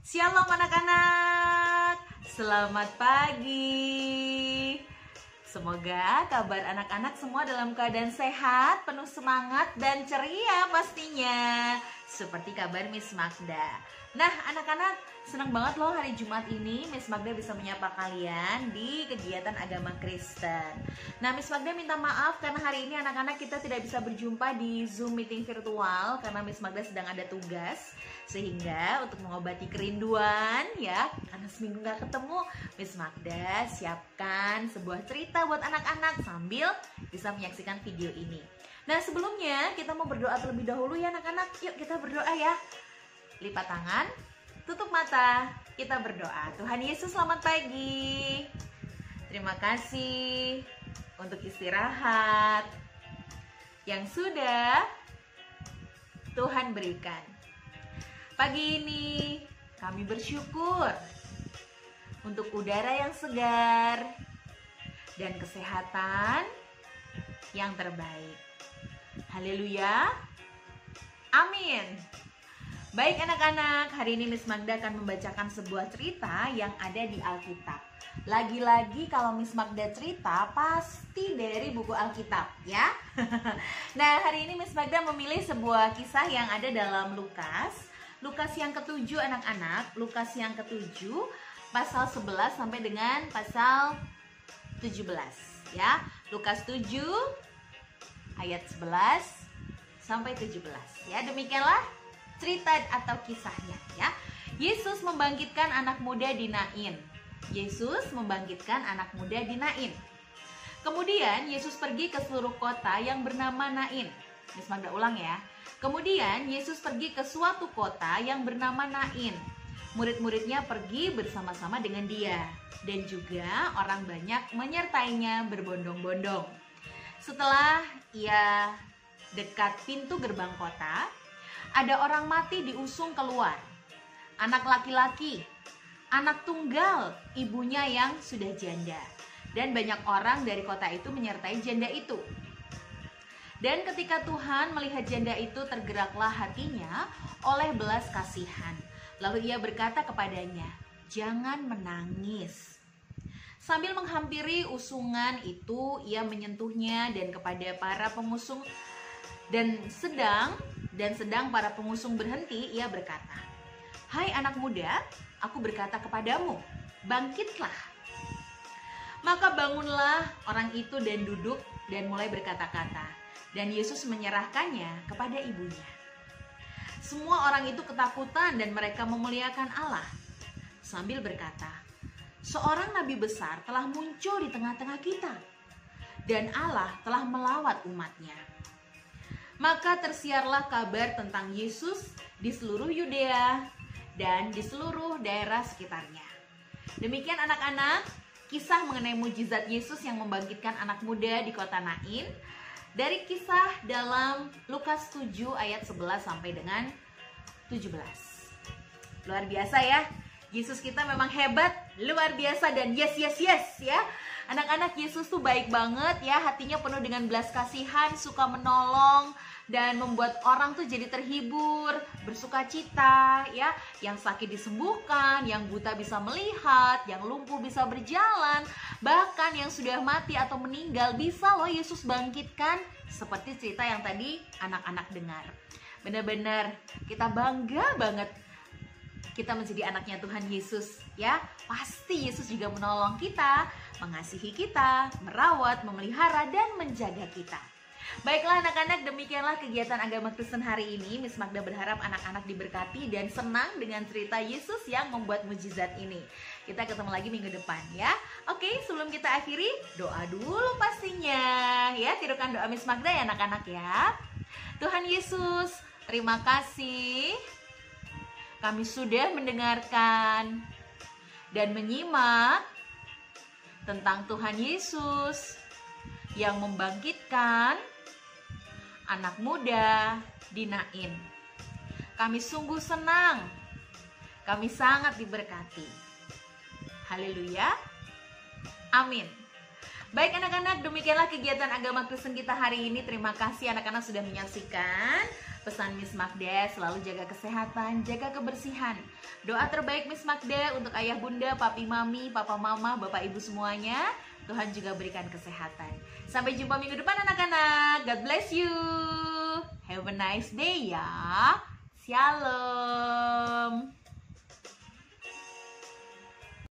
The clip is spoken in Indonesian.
Shalom anak-anak, selamat pagi. Semoga kabar anak-anak semua dalam keadaan sehat, penuh semangat dan ceria pastinya. Seperti kabar Miss Magda. Nah anak-anak, senang banget loh hari Jumat ini Miss Magda bisa menyapa kalian di kegiatan agama Kristen. Nah Miss Magda minta maaf karena hari ini anak-anak kita tidak bisa berjumpa di Zoom meeting virtual karena Miss Magda sedang ada tugas. Sehingga untuk mengobati kerinduan ya, karena seminggu gak ketemu, Miss Magda siapkan sebuah cerita buat anak-anak sambil bisa menyaksikan video ini. Nah sebelumnya kita mau berdoa terlebih dahulu ya anak-anak. Yuk kita berdoa ya. Lipat tangan, tutup mata, kita berdoa. Tuhan Yesus selamat pagi. Terima kasih untuk istirahat yang sudah Tuhan berikan. Pagi ini kami bersyukur untuk udara yang segar dan kesehatan yang terbaik. Haleluya. Amin. Baik anak-anak, hari ini Miss Magda akan membacakan sebuah cerita yang ada di Alkitab. Lagi-lagi kalau Miss Magda cerita pasti dari buku Alkitab ya. Nah hari ini Miss Magda memilih sebuah kisah yang ada dalam Lukas yang ke-7 anak-anak, Lukas yang ke-7 pasal 11 sampai dengan pasal 17 ya. Lukas 7 ayat 11 sampai 17 ya. Demikianlah cerita atau kisahnya ya. Yesus membangkitkan anak muda di Nain. Yesus membangkitkan anak muda di Nain. Kemudian Yesus pergi ke seluruh kota yang bernama Nain. Miss Magda ulang ya. Kemudian Yesus pergi ke suatu kota yang bernama Nain. Murid-muridnya pergi bersama-sama dengan dia. Dan juga orang banyak menyertainya berbondong-bondong. Setelah ia dekat pintu gerbang kota, ada orang mati diusung keluar. Anak laki-laki, anak tunggal ibunya yang sudah janda. Dan banyak orang dari kota itu menyertai janda itu. Dan ketika Tuhan melihat janda itu, tergeraklah hatinya oleh belas kasihan. Lalu ia berkata kepadanya, "Jangan menangis." Sambil menghampiri usungan itu, ia menyentuhnya dan kepada para pengusung dan sedang para pengusung berhenti, ia berkata, "Hai anak muda, aku berkata kepadamu, bangkitlah." Maka bangunlah orang itu dan duduk dan mulai berkata-kata. Dan Yesus menyerahkannya kepada ibunya. Semua orang itu ketakutan dan mereka memuliakan Allah sambil berkata, "Seorang nabi besar telah muncul di tengah-tengah kita dan Allah telah melawat umatnya." Maka tersiarlah kabar tentang Yesus di seluruh Yudea dan di seluruh daerah sekitarnya. Demikian anak-anak, kisah mengenai mujizat Yesus yang membangkitkan anak muda di kota Nain. Dari kisah dalam Lukas 7 ayat 11 sampai dengan 17. Luar biasa ya. Yesus kita memang hebat, luar biasa dan yes ya. Anak-anak, Yesus tuh baik banget ya, hatinya penuh dengan belas kasihan, suka menolong dan membuat orang tuh jadi terhibur, bersuka cita ya. Yang sakit disembuhkan, yang buta bisa melihat, yang lumpuh bisa berjalan, bahkan yang sudah mati atau meninggal bisa loh Yesus bangkitkan, seperti cerita yang tadi anak-anak dengar. Benar-benar kita bangga banget kita menjadi anaknya Tuhan Yesus ya. Pasti Yesus juga menolong kita, mengasihi kita, merawat, memelihara dan menjaga kita. Baiklah anak-anak, demikianlah kegiatan agama Kristen hari ini. Miss Magda berharap anak-anak diberkati dan senang dengan cerita Yesus yang membuat mujizat ini. Kita ketemu lagi minggu depan ya. Oke, sebelum kita akhiri, doa dulu pastinya ya. Tirukan doa Miss Magda ya anak-anak ya. Tuhan Yesus, terima kasih kami sudah mendengarkan dan menyimak tentang Tuhan Yesus yang membangkitkan anak muda di Nain. Kami sungguh senang, kami sangat diberkati. Haleluya, amin. Baik anak-anak, demikianlah kegiatan agama Kristen kita hari ini. Terima kasih anak-anak sudah menyaksikan. Pesan Miss Magda, selalu jaga kesehatan, jaga kebersihan. Doa terbaik Miss Magda untuk ayah bunda, papi mami, papa mama, bapak ibu semuanya. Tuhan juga berikan kesehatan. Sampai jumpa minggu depan anak-anak. God bless you. Have a nice day ya. Shalom.